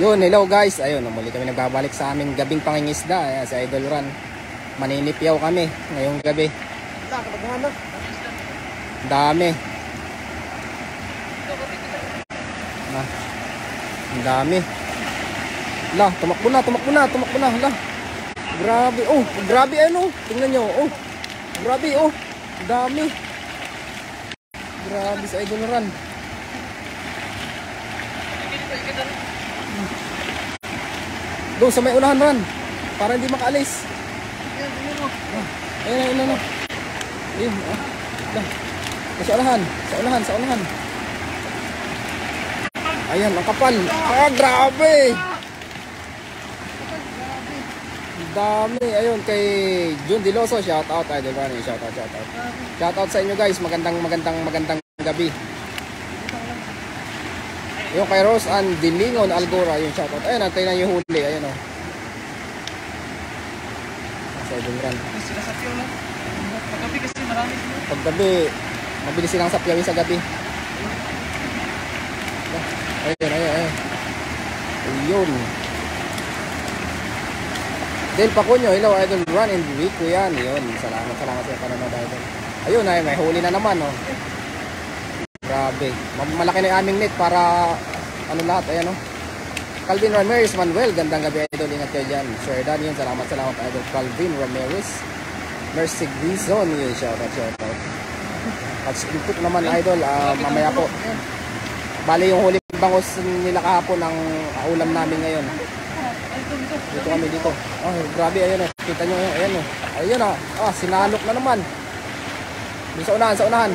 Yun, hello guys. Ayun, muli kami nagbabalik sa aming gabing pangingisda. Ayan, sa Idol Run. Maninipyaw kami ngayong gabi. Dami. Ang dami. La, tumakbo na. La. Grabe, oh, grabe ano. Tingnan nyo, oh. Grabe, oh. Dami. Grabe sa Idol Run. Doon sa may unahan Run. Para hindi makaalis. Ayun. Ayun, Sa unahan. Ayan, ang kapal. Ah, grabe. Dami. Ayun, kay Jun Diloso. Shout out, Idol Run. Shout out. Shout out sa inyo guys. Magandang gabi. Yung kay Rose and Dilingon Algora. Yung shout out. Ayun, natin na yung huli. Ayun, oh. Sa Idol Run. Paggabi kasi marami. Paggabi, mabilis silang sapyawin sa gabi. Ayun. Del Pacunyo, hello Idol Run and Rico yan. Yun, salamat sa panonood Idol. Ayun ay, may huli na naman oh. Grabe. Malaki na yung aming net para ano lahat, ayan oh. Calvin Ramirez Manuel, gandang gabi Idol, ingat kayo dyan. Sir Dan yun, salamat Idol Calvin Ramirez. Mercy Gizon yun, shout out. At input naman Idol, mamaya po. Bali yung huli bangos nila kahapon ang ulam namin ngayon. Dito kami dito. Oh, grabe ayun oh. Kita nyo ayan oh. Ayun oh. Sinalok na naman. Dito sa unahan.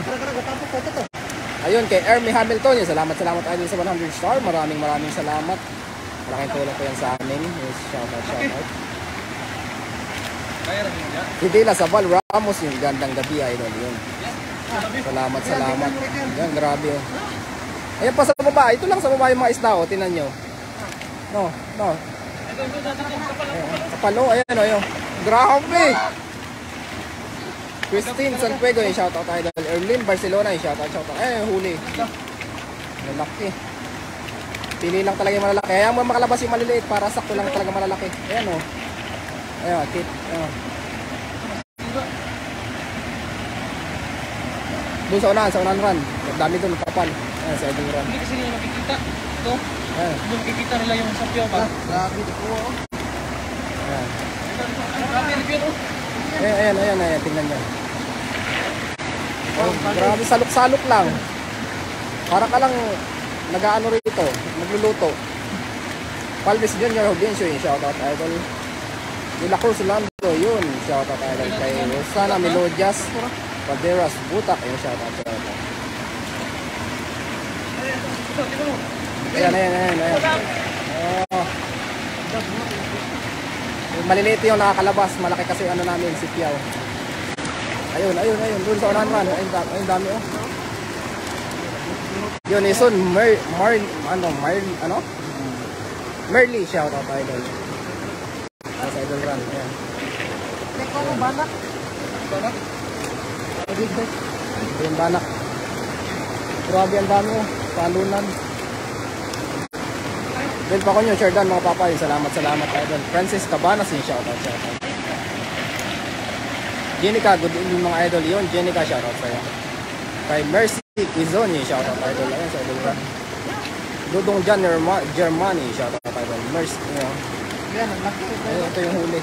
Ayun kay Ermi Hamilton. Yun, salamat Idol sa 100 star. Maraming salamat. Malaking tulong po yan sa amin. Yes, shout out. Hidila Sabal Ramos yung gandang gabi Idol yun. Salamat. Yan, grabe oh. Ayan pa sa baba. Ito lang sa baba yung mga isda oh. Tingnan nyo. No. Kapalo. Ayan oh. Yun. Grabe. Christine Sanfuego yung shoutout Idol. Erlyn Barcelona yung shoutout. Huli. Malaki. Pili lang talaga yung malalaki. Ayan mo makalabas yung maliliit para sakto lang talaga malalaki. Ayan oh. Ayan. Doon sa unahan Run. Dami doon kapal. Ayan sa Idol Run. Hindi kasi nila makikita. Ito. Hindi makikita nila yung sapyo ba? Grabe ito po. Ayan. Grabe review oh. Ayan. Tingnan nyo. Oh, grabe salok-salok lang. Para ka lang nag-aano rito. Nagluluto. Palvis Junior Audiencio yung shoutout Idol. De La Cruz Lando yun. Shoutout Idol. Kay Rosana Melodias Paderas Butak yung shoutout. Ayan. Oh. Maliliit yung nakakalabas. Malaki kasi ano namin si Piao. Ayun. Doon sa unahan Run. Ayun dami oh. Yun, Ison Merly shoutout Idol. Sa Idol Run. Ayan. Banak. Yung banak. Grabe ang dami oh. Palunan. Del Pacunyo, Sir Dan, mga papay. Salamat Idol. Francis Cabanas yung shoutout. Jenica, good evening mga Idol. Yun, Jenica, shoutout sa'yo. Kay Mercy Quizon yung shoutout Idol. Ayan sa Idol Run. Dudong John Germany shoutout Idol. Mercy, Yan, ang laki. Ayun, ito yung huli.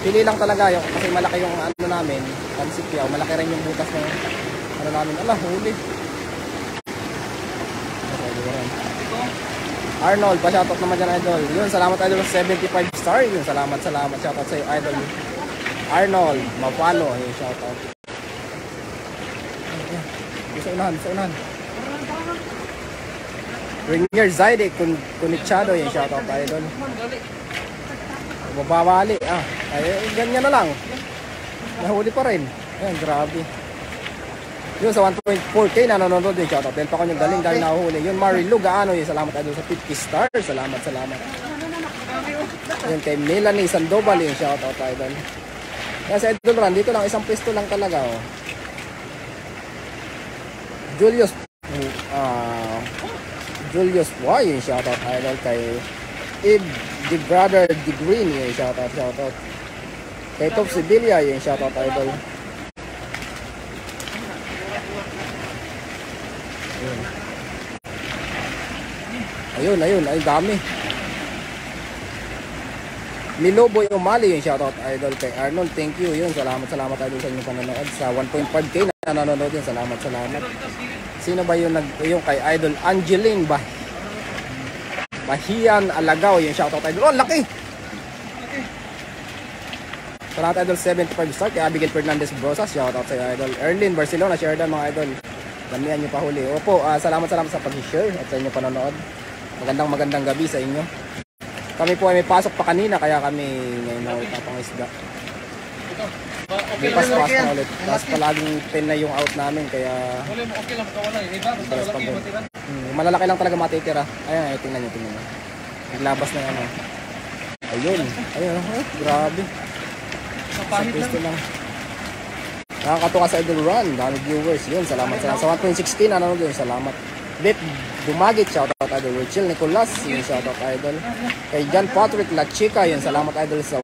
Pili lang talaga yung kasi malaki yung ano namin, pansipyaw. Malaki rin yung butas ng ano namin. Huli. Arnold, pa-shoutout naman dyan Idol. Yun, salamat Idol sa 75 star. Yun, salamat. Shoutout sa Idol. Arnold, mapalo. Yung shoutout. Sa unahan. Ringer Zaide, Kunichado. Yung shoutout Idol. Babawali. Ganyan na lang. Nahuli pa rin. Ayan, grabe. Yun sa 1.4k nanonood din, shoutout. Del Pacunyo galing nahuhuli. Yun Marilu Gaano, yun salamat Idol sa 50 star. Salamat. Yun kay Melanie Sandoval yung shoutout Idol. Kaya sa Idol Run, dito lang isang pwesto lang talaga oh. Julius Y, yung shoutout idol. Kay Ib, the brother, the green, yung shoutout. Kay Top Sibilia, yung shoutout idol. Ayun, ay dami. Miloboy Umali, yung shoutout idol. Kay Arnold, thank you. Yun, salamat idol sa inyong panonood. Sa 1.5k na nanonood yun, salamat. Sino ba yung yung kay idol Angeline ba? Bahian Alagaw, yung shoutout idol. Oh, laki! Salamat idol, 75 star. Kay Abigail Fernandez Brosas, shoutout sa idol. Erlin Barcelona, share down mga idol. Damihan nyo pa huli. Opo, salamat sa pag-share at sa inyong panonood. Magandang gabi sa inyo. Kami po ay may pasok pa kanina, kaya kami ngayon na ulit pang isda. May pas-pas na ulit. Tapos palaging 10 na yung out namin, kaya... Okay lang, makawala eh. Iba, basta malaki yung matira. Malalaki lang talaga matitira. Ayan, tingnan nyo. Naglabas na yan. Ayun, grabe. Sa pwesto lang. Nakakatuwa sa Idol Run, dami viewers. Yun, salamat. Sa 1.16, yun, salamat. Beth Dumagit, shoutout idol. Richel Nicolas, yun, shoutout idol. Kay John Patrick La Chica, yun, salamat idol sa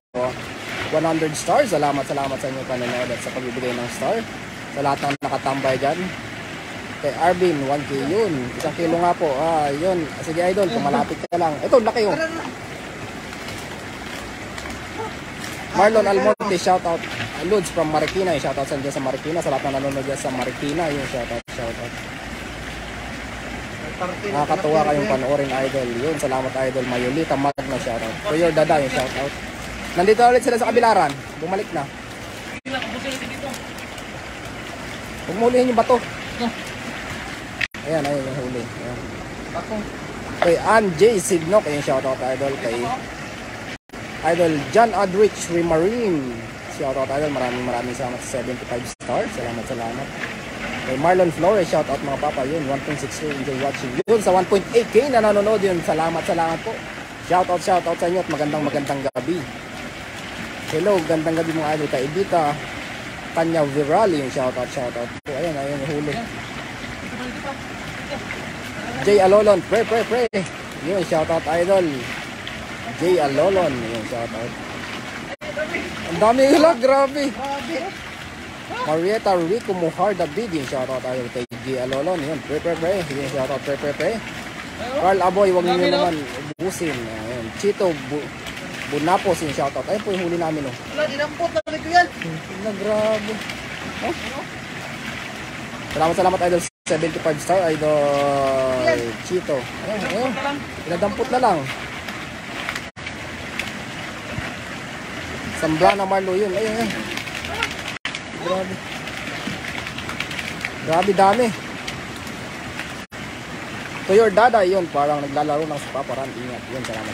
100 stars. Salamat sa inyo panonood at sa pagbibigay ng star. Sa lahat ng nakatambay dyan. Kay Arvin, 1k yun. 1 kilo nga po. Yun. Sige idol, kumalapit ka lang. Ito, laki yun. Marlon Almonte, shoutout. Lods from Marikina, yung shoutout sa Marikina. Sa lahat ng nanonood dyan sa Marikina, yung shoutout. Nakakatuwa kayong panoorin idol. Yun, salamat idol. Mayolita Magna, shoutout. Kuya Dada, yung shoutout. Nandito ulit sila sa Kabilaran. Bumalik na. Huwag mo hulihin yung bato. Ayan, yung huli. Ayan. Kay Ann J. Signok, yung shoutout idol. Kay idol John Adrich Rimarin, shoutout idol. Maraming salamat sa 75 stars. Salamat. Kay Marlon Flores, shoutout mga papa. Yun, 1.6k, enjoy watching. Yun, sa 1.8k na nanonood yun. Salamat po. Shoutout sa inyo at magandang gabi. Hello, gandang gabi mga idol. Kay Edita Tanya Virali, yung shoutout po. Ayan, yung huli. Jay Alolon, pre. Yun, shoutout idol. Jay Alolon, yun, shoutout. Ang dami nila, grabe. Marietta Rico Muhar David, yung shoutout idol. Kay Jay Alolon, yun, pre. Yun, shoutout, pre. Carl Aboy, wag niyo naman ubusin. Ayun, Chito Bunapos, yung shoutout. Ayun po yung huli namin, oh. Wala, dinampot na rin ko yan. Grabe. Salamat idol. 75 star idol Chito. Ayun. Pinadampot na lang. Sambrana Marlo yun. Ayun. Grabe dami. To your dada yun. Parang naglalaro ng sapaparan. Ingat. Yun. Salamat.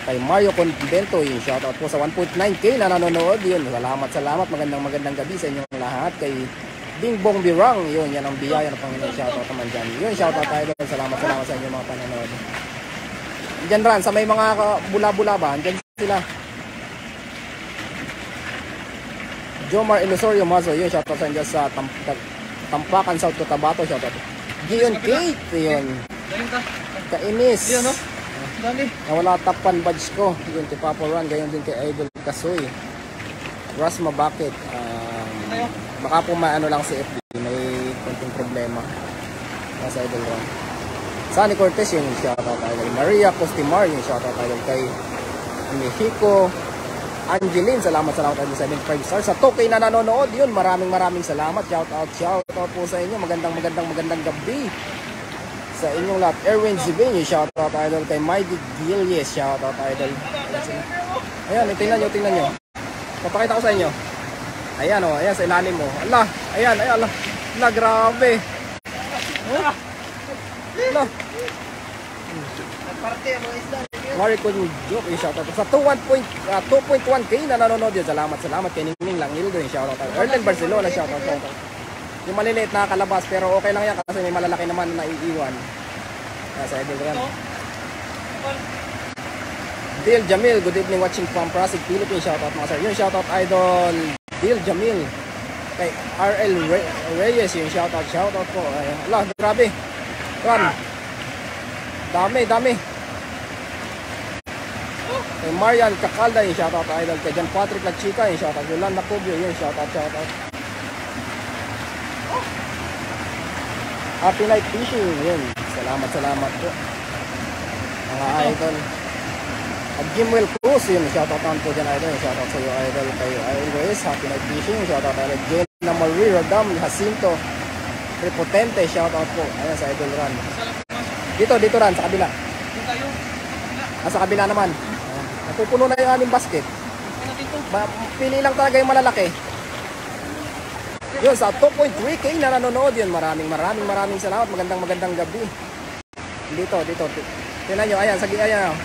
Kay Mario Convento yun. Shoutout po sa 1.9k na nanonood. Yun. Salamat. Magandang gabi sa inyong lahat. Kay Ding Bong Birang. Yun. Yan ang biyaya ng Panginoon. Shoutout naman dyan. Yun. Shoutout tayo. Salamat sa inyong mga panonood. Diyan Ran. Sa may mga bula-bula ba? Diyan sila. Jomar Ilusorio Mazo, yun, shoutout sa inyo sa Tampakan, South Cotabato, shoutout. Gion Kate, yun. Kainis. Yun, no? Dami. Nawala tapan badge ko. Yun, kay Papa Ron, gayon din kay Idol Kasoy. Rasma, bakit? Baka po maano lang si FB, may konting problema. Nasa Idol Ron. Sunny Cortez, yun, shoutout idol. Maria Costimar, yun, shoutout idol. Kay Mexico Angeline, salamat sa 75 stars. Sa Tokay na nanonood, yun, maraming salamat. Shoutout po sa inyo. Magandang gabi sa inyong lahat. Erwin Zibin, shoutout idol. Kay Mighty Gillies, shoutout idol. Ayan, tingnan nyo. Papakita ko sa inyo. Ayan, ayan sa ilalim mo. Allah, ayan, Allah. Allah, grabe. Allah. Maricon Joke, shoutout sa 2.1k na nanonood yun. Salamat kay Ningning Langildo, shoutout. Erlen Barcelona, shoutout. Yung maliliit na kalabas, pero okay lang yan kasi may malalaki naman na iiwan. Sa Idol Run. Dil Jamil, good evening, watching from Pasig, Philippines, shoutout mga sir. Yun, shoutout idol Dil Jamil. Kay RL Reyes, yung shoutout po. Allah, grabe. Run. Dami, dami. Kay Marian Kakalda, yung shoutout idol. Kay John Patrick Lachica, yung shoutout. Yolanda Cubio, yung shoutout, shoutout. Happy Night Fishing, yun. Salamat, salamat po. Mga idol. At Jimwell Cruz, yun. Shoutout naman po dyan idol. Shoutout sa iyo idol. Kay Always, Happy Night Fishing. Shoutout idol. Jenna Marie Radam Jacinto Repotente, shoutout po. Ayan sa Idol Run. Dito Ran, sa kabila. Sa kabila naman. Napupuno na yung aming basket. Pili lang talaga yung malalaki. Yun, sa 2.3K na nanonood yun. Maraming salamat. Magandang gabi. Dito. Tingnan nyo, ayan, ayan.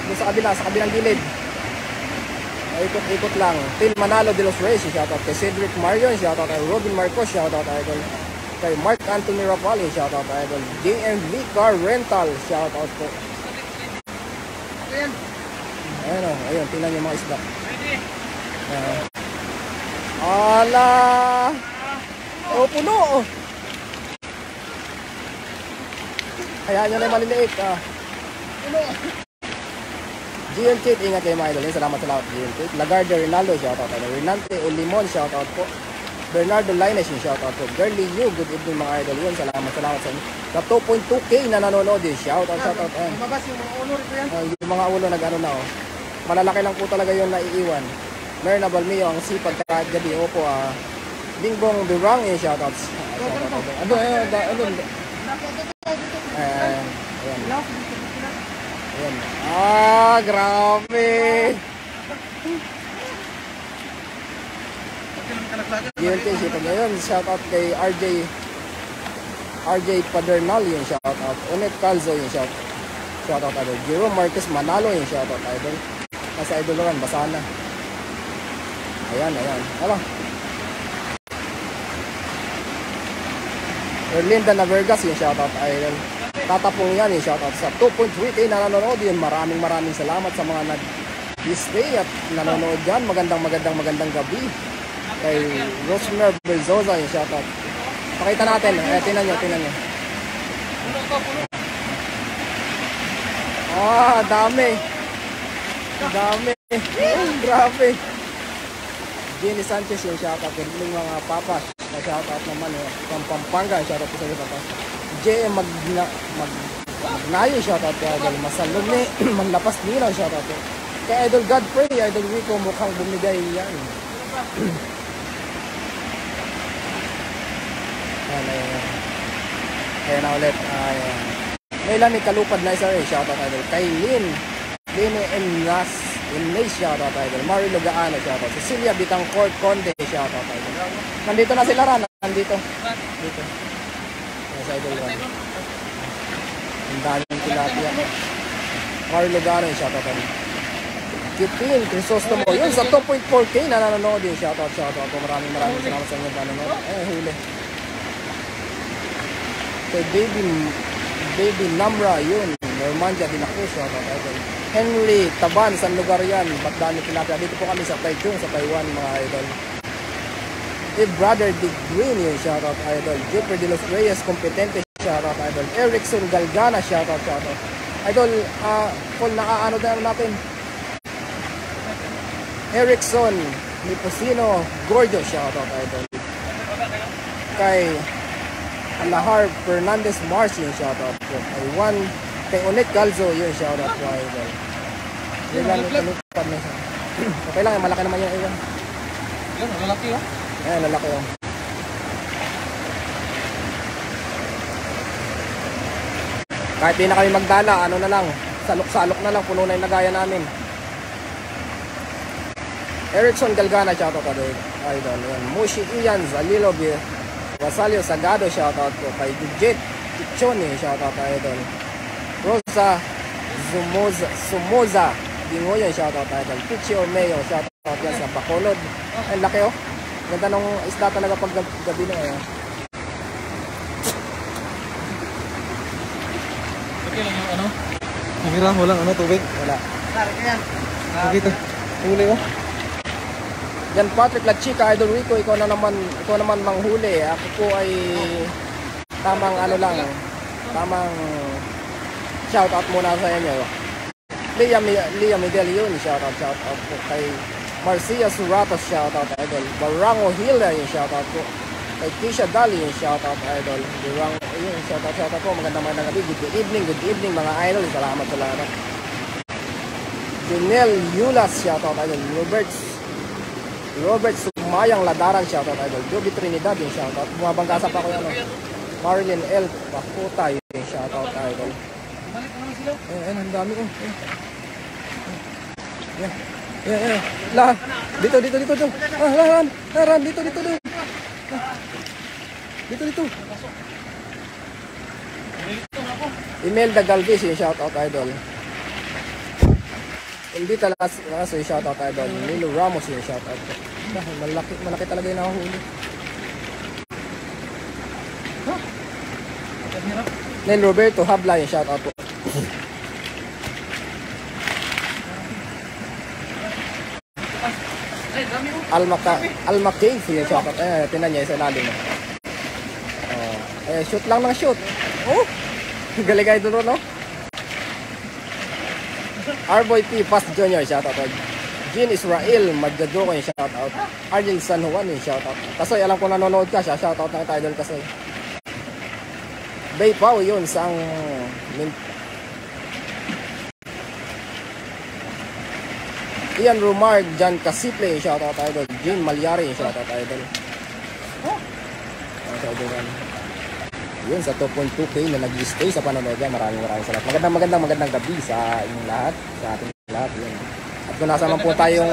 Dito sa kabila, sa kabilang gilid. Ikot lang. Till Manalo de los Reyes, shoutout kay Cedric Marion, shoutout kay Robin Marcos, shoutout idol. Kay Mark Anthony Rapali, shoutout idol. JMV Car Rental, shoutout po. Ayun, tingnan niyo mga isda. Ala! Puno! Hayaan nyo na yung maliliit. Puno! GL Kate, ingat kayo mga idol. Salamat GL Kate. Lagarde Rinaldo, shoutout. Renante Olimon, shoutout po. Bernardo Lines, yung shoutout po. Girly Yu, good evening mga idol. Yun, salamat sa inyo. Sa 2.2K na nanonood yun. Shoutout. Mabas yung mga ulo rito yan. Yung mga ulo nag-ano na oh. Malalaki lang po talaga yung naiiwan. Merna Balmio, ang sipag kahit gabi. Opo, Bingbong Durang, yung shoutouts. Ayan. Grabe. GLK, sipag ngayon. Shoutout kay RJ Padernal, yung shoutout. Onet Calzo, yung shoutout idol. Jerome Marquez Manalo, yung shoutout idol. Nasa Idol Run, basa na. Ayan. Hala. Erlinda Navergas, yung shoutout idol. Tatapong yan, yung shoutout sa 2.3K na nanonood yun. Maraming salamat sa mga nag-stay at nanonood dyan. Magandang gabi. Kay Rosmer Berzosa, yung shoutout. Pakita natin. Tingnan nyo. Dami. Grabe. Jenny Sanchez, yung shoutout. Yung mga papas. Shoutout naman. Pampanga, shoutout ko sa iyo papas. JM Magnayo, shoutout kay Idol Masalone. Maglapas nila, shoutout ko. Kay Idol Godfrey, Idol Rico, mukhang bumigay yan. Ayan na ulit. May lami kalupad na isa shoutout Idol. Kay Lini Enlas, shoutout Idol. Marilo Gaano, shoutout. Cecilia Bitangcourt Conde, shoutout Idol. Nandito na sila Ran. Dito. Sa Idol Ran. Ang daming tilapia. Marilo Gaano, shoutout Idol. Kitin, Crisostomo. Yun, sa 2.4K na nanonood yun. Shoutout. Maraming salamat sa inyo panonood. Huli. Kay Baby Namra, yun. Normandia din ako, shoutout idol. Henry Taban, saan lugar yan? Ba't dami tilapia? Dito po kami sa Taichung, sa Taiwan, mga idol. Brother Dick Green, yun, shoutout idol. Jeffrey De Los Reyes, kompetente, shoutout idol. Erickson Galgana, shoutout. Idol, Paul, nakaano na natin? Erickson Liposino Gordo, shoutout idol. Kay Alahar Fernandez Mars, yung shoutout po. Kay Onet Calzo, yung shoutout po idol. Yun lang yung kalupad na siya. Okay lang, malaki naman yung iwan. Yan, lalaki oh. Ayan, lalaki oh. Kahit di na kami magdala, ano na lang, salok-salok na lang, puno na yung nagaya namin. Erickson Galgana, shoutout idol. Ayan, Mushi Ian Zalilo Rosalio Sagado, shoutout po. Kay Jet Tichoni, shoutout idol. Rosa Sumoza Dingoyan, shoutout idol. Pichi Ormeo, shoutout yan sa Bacolod. Ay, laki oh. Ganda nung isda talaga pag gabi na eh. Okay lang yung ano? Walang tubig? Wala. Nakita. Huli oh. Yan Patrick Lachica, Idol Rico, ikaw naman manghuli. Ako po ay tamang ano lang, tamang shoutout muna sa inyo. Liam Medellon, shoutout po kay Marcia Suratos, shoutout idol. Barango Hilda, yung shoutout po. Kay Kisha Dali, yung shoutout idol. Barango, yung shoutout po. Magandang gabi. Good evening mga idol. Salamat sa lahat. Junel Yulas, shoutout idol. Robert Sumayang Ladaran, shoutout idol. Joby Trinidad, yung shoutout. Bumabangga sa pa ko ano. Marilyn L. Pakuta, yung shoutout idol. Ang dami ko. Yan. Dito. Ran, dito. Dito. Imelda Galvez, yung shoutout idol. Hindi talaga yung shoutout idol. Nilo Ramos, yung shoutout. Malaki talaga yung nakahuli. Nel Roberto Habla, yung shoutout po. Alma Cave, yung shoutout. Tinan niya sa ilalim mo. Shoot lang ng shoot. Galing kayo doon, no? Arboy P. Past Junior, shoutout. Jean Israel Magdadoko, yung shoutout. Argel San Juan, yung shoutout. Kasoy, alam ko nanonood ka siya. Shoutout na kita idol Kasoy. Bay Pao, yun sang Ian Rumar, John Casiple, yung shoutout idol. Jean Malyari, yung shoutout idol. Yun sa 2.2K na nag-stay sa panonood yan. Maraming salamat. Magandang gabi sa inyong lahat, sa ating lahat. Yun. At kung nasa man po tayong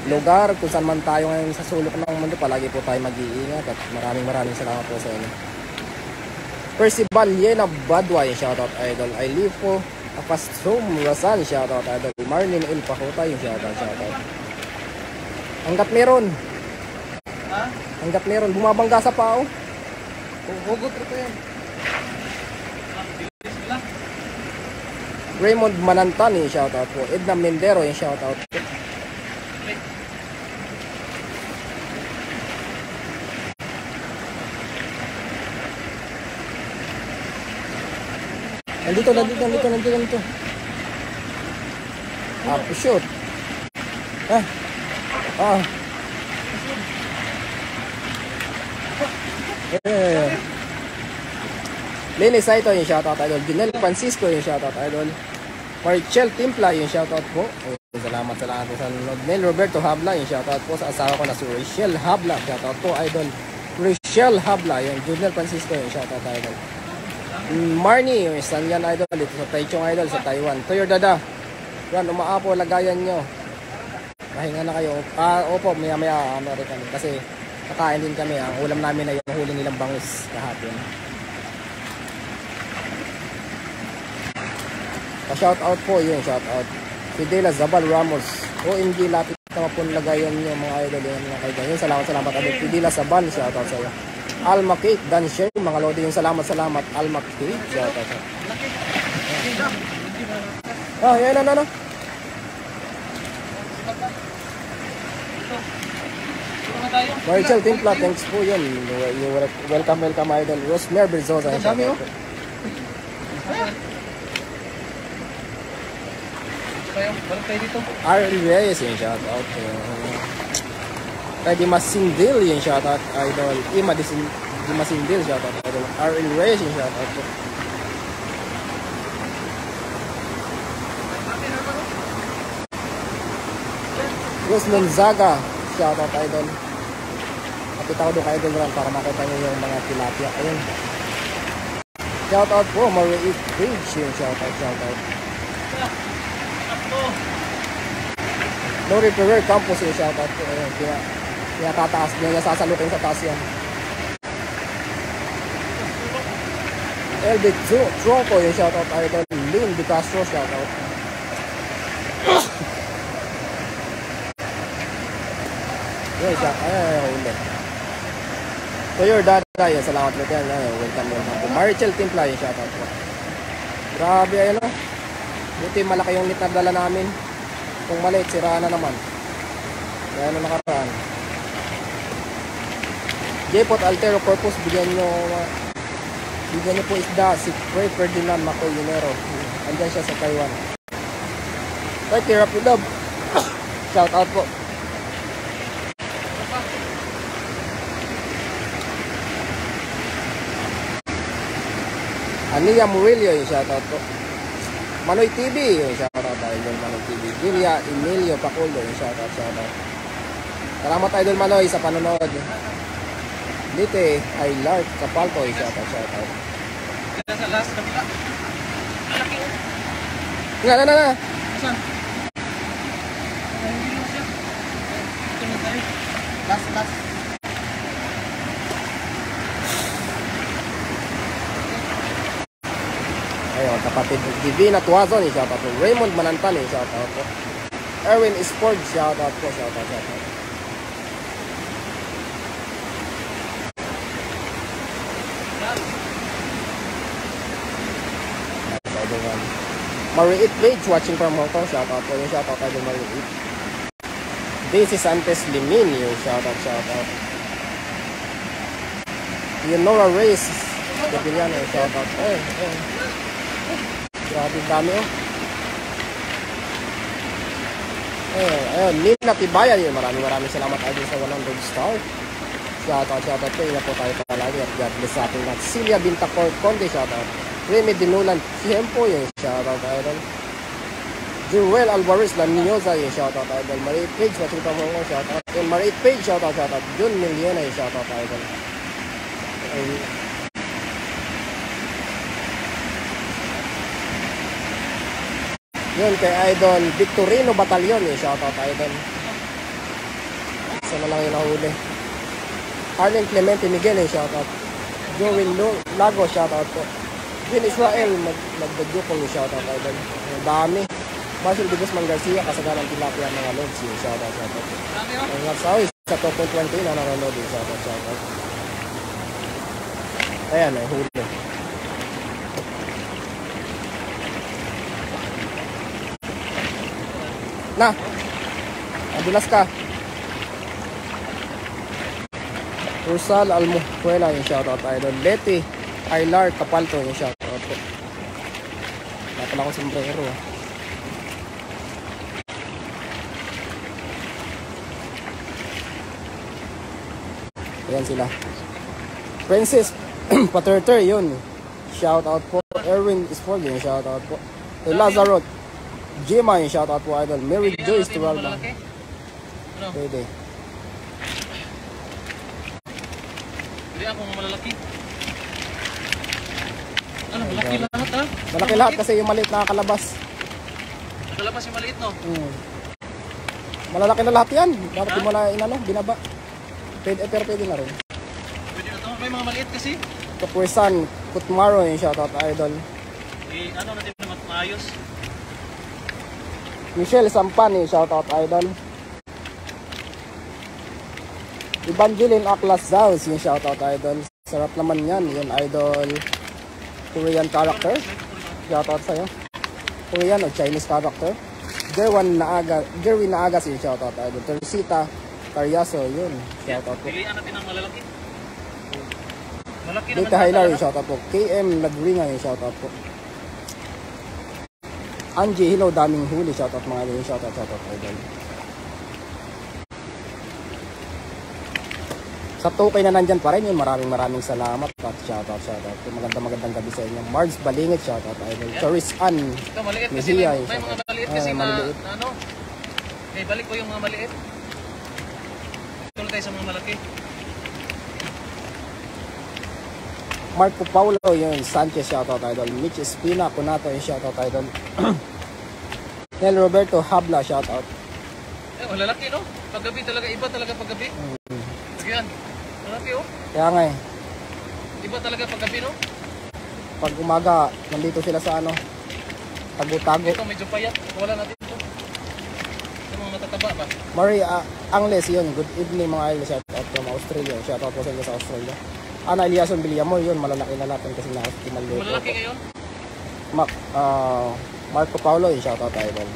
lugar, kung saan man tayo ngayon sa sulok ng mundo, palagi po tayo mag-iingat. At maraming salamat po sa inyo. Percival Yena Badwa, yung shoutout idol. Ailipo Apastrom Rasan, shoutout idol. Marlene El Pahuta, yung shoutout. Hanggat meron, bumabangga sa pao. Hugot ito yan. Raymond Manantan, yung shoutout po. Edna Mendero, yung shoutout po. Nandito. Shoot. Lenny Saito, yung shoutout idol. Junel Francisco, yung shoutout idol. Marchel Timpla, yung shoutout po. Salamat sa lahat po sa nanonood. Nel Roberto Habla, yung shoutout po sa asawa ko na si Rachel Habla. Shoutout po idol. Rachel Habla, yung Junel Francisco, yung shoutout idol. Marnie, yung Sanyan idol dito sa Taichung idol sa Taiwan. To your dada. Yan, umaapo, lagayan nyo. Pahinga na kayo. Opo, maya American. Kasi kakain din kami. Ang ulam namin na yung huli nilang bangus kahapon. Pa-shoutout po yun, shoutout. Fidela Zabal Ramos. OMG, lapit na mapun lagayan nyo mga idol. Yung mga kaibigan. Yun, salamat idol. Fidela Zabal, shoutout sa'yo. Alma Cake, Dan Sher, mga lodi yung salamat. Alma Cake, shoutout. Yan na. Maricel Timpla, thanks po yun. Welcome idol. Rosmer Berzosa. R.L. Reyes yung shoutout. Kay Dimasindil yung shoutout idol. Dimasindil shoutout idol. R.L. Reyes yung shoutout po. Ros Lonzaga shoutout idol. Kapit ako doon kay idol ron para makita nyo yung mga tilapia. Ayun. Shoutout po. Marie Page yung shoutout. Lori Ferrer Campos yung shoutout po. Ayun. Kaya tataas niya sasalutin sa taas yan. Elbit Tronco yung shoutout idol. Lynn De Castro shoutout. Yun siya. Ulit. So your dada yun. Salamat ulit yan. Welcome po. Marichel Timpla yung shoutout po. Grabe ayun o. Buti malaki yung net na dala namin. Kung maliit, siraan na naman. Kaya ano nakaraan. J-Pot Altero Purpose, bigyan nyo Bigyan niyo po isda, si Ray Ferdinand Makoy Yunero. Andyan siya sa Taiwan. Right here, Rapid Love. Shout out po. Ania Murillo yung shout out po. Manoy TV yung shout out idol Manoy TV. Julia Emilio Paculo yung shout out. Salamat idol Manoy sa panonood. Dite ay Lark Kapalto yung shout out. Sa last kabila. Malaki. Na. Saan? Hindi mo siya. Ito na tayo. Last. Ayun, kapatid Divina Tuazon yung shout out po. Raymond Manantan yung shout out po. Erwin Sport shout out po. Shout out. Mariit Page watching from Hong Kong, shout out po. Yung shout out idol Mariit. Daisy Santos Limin yung shout out. Yung Nora Reyes Kapiliano yung shout out. Grabe dami oh. Ayun, Nina Tibayan yun. Maraming salamat idol sa 100 star. Shout out po. Ina po tayo palagi at God bless sa ating lahat. Celia Bintacor Conde shout out. Remy Dinulan Tiempo yung shout out idol. Joel Alvarez Laniosa yung shout out idol. Mariit Page watching from Hong Kong shout out. And Mariit Page shout out. Jun Miliena yung shout out idol. Yun kay idol Victorino Batalyon yung shout out idol. Isa na lang yung nahuli. Arlen Clemente Miguel yung shout out. Joel Lago shout out po. Jin Israel magbadyo kong yung shout out idol. Ang dami. Marshall de Guzman Garcia kasagalan tilapia mga lods yung shout out. Ang nagsawi sa top 20 na nanonood yung shout out. Ayan ay huli. Na. Adulas ka. Rosal Almujuela yung shoutout idol. Betty Aylar Kapalto yung shoutout po. Napala ko sombrero. Ayan sila. Princess Paterter yun. Shoutout po. Erwin Sport yung shoutout po. Lazarot Jima yung shoutout po idol. Mary Joyce Turalba. Pwede. Hindi ako malalaki. Ano, malaki lahat ha? Malaki lahat kasi yung maliit nakakalabas. Nakalabas yung maliit no? Malalaki na lahat yan. Dapat di mo na binaba. Pero pwede na rin. Pwede na to. May mga maliit kasi. Kapursan Kutmaro yung shoutout idol. Ano natin naman maayos. Michelle Sampan yung shoutout idol. Evangeline Aklas Zaus yung shoutout idol. Sarap naman yan. Yun idol. Korean character. Shoutout sa'yo. Korean o Chinese character. Gerwin Naagas yung shoutout idol. Teresita Caryaso yun. Shoutout po. Pilihan natin ang malalaki. Malaki Dita Hilar yung shoutout po. KM Nagringa yung shoutout po. Angie Hilo daming huli shoutout mga yung shoutout idol. Sa Tukay na nandyan pa rin yun, maraming salamat at shoutout. Magandang gabi sa inyo. Margs Balingit shoutout idol. Charis Ann ito maliit kasi may mga maliit kasi na ano. Okay, balik ko yung mga maliit. Tuloy tayo sa mga malaki. Marco Paulo yung Sanchez shoutout idol. Mitch Espina Kunato yung shoutout idol. Nel Roberto Habla shoutout. Malalaki no? Paggabi talaga, iba talaga paggabi. Yan. Malaki oh. Kaya nga eh. Iba talaga paggabi no? Pag umaga, nandito sila sa ano, tago-tago. Ito medyo payat. Wala natin ito. Ito mga matataba ba? Maria Angles yun. Good evening mga idol. Shoutout from Australia. Shoutout po sa inyo sa Australia. Ana Eliason Villamor yun. Malalaki na natin kasi na-optimal. Malalaki ngayon? Marco Paulo yung shoutout idol.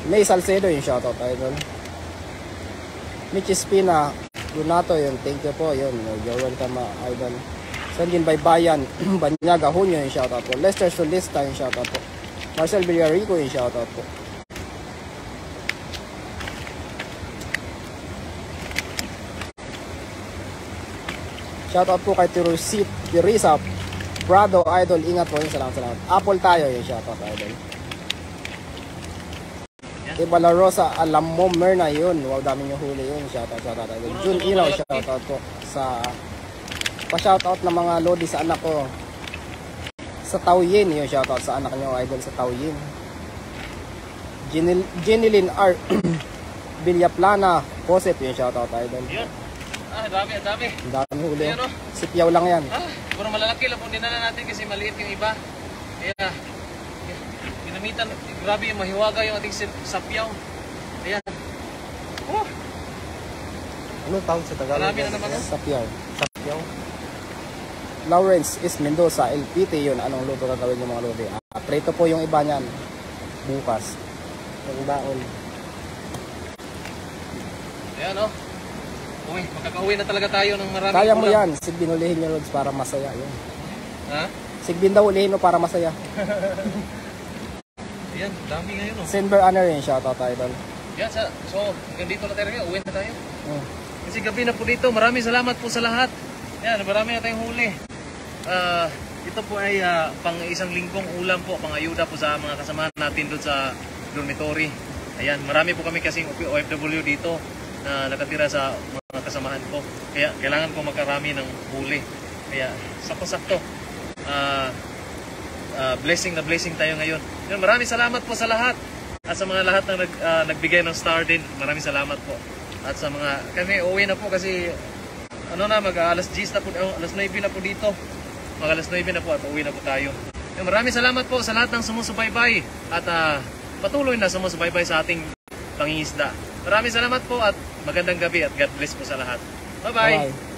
May Salcedo yung shoutout idol. Mitch Espina Lunato yun. Thank you po yun. You're welcome idol. Sanjin Baybayan, Banyaga Hunyo yung shoutout po. Lester Solista yung shoutout po. Marcel Villarico yung shoutout po. Shoutout po kay Teresa Prado Idol. Ingat po yun. Salamat. Apple tayo yung shoutout Idol. Iba La Rosa, alam mo Merna yun. Wow, dami yung huli yun. Shoutout Idol. Jun Ilaw, shoutout po sa pa-shoutout ng mga lodi sa anak ko sa Taoyin, yung shoutout sa anak nyo Idol sa Taoyin. Jenilyn R. Villaplana Joseph yung shoutout Idol. Yun. Dami. Ang dami huli. Ayan, Sipyaw lang yan. Puro malalaki lang po dinala natin kasi maliit yung iba. Kaya ginamitan, grabe yung mahiwaga yung ating sapyaw. Ayan. Ano tawag sa Tagalog? Marami na naman. Sapyaw. Lawrence is Mendoza, LPT yun. Anong luto gagawin yung mga lodi? Preto po yung iba niyan. Bukas. Ang daon. Ayan Uy, makakauwi na talaga tayo ng maraming Kaya mo ulam. yan. Sigbin ulihin niyo Lods para masaya yun. Ha? Sigbin daw ulihin mo para masaya. Ayan, dami ngayon Senber Honor yun. Shoutout Idol. Yan, so hanggang dito na tayo ngayon. Uwi na tayo. Kasi gabi na po dito. Maraming salamat po sa lahat. Yan, marami na tayong huli. Ito po ay pang isang linggong ulam po, pang ayuda po sa mga kasamahan natin doon sa dormitory. Ayan, marami po kami kasing OFW dito na nakatira sa mga kasamahan ko. Kaya kailangan ko magkarami ng huli. Kaya sakto-sakto. Blessing na blessing tayo ngayon. Yan, maraming salamat po sa lahat. At sa mga lahat na nagbigay ng star din, maraming salamat po. At sa mga, kami uwi na po kasi mag alas 10 na po, alas 9 na po dito. Mag alas 9 na po at uwi na po tayo. Yan, maraming salamat po sa lahat ng sumusubaybay at patuloy na sumusubaybay sa ating pangingisda. Maraming salamat po at magandang gabi at God bless po sa lahat. Bye-bye!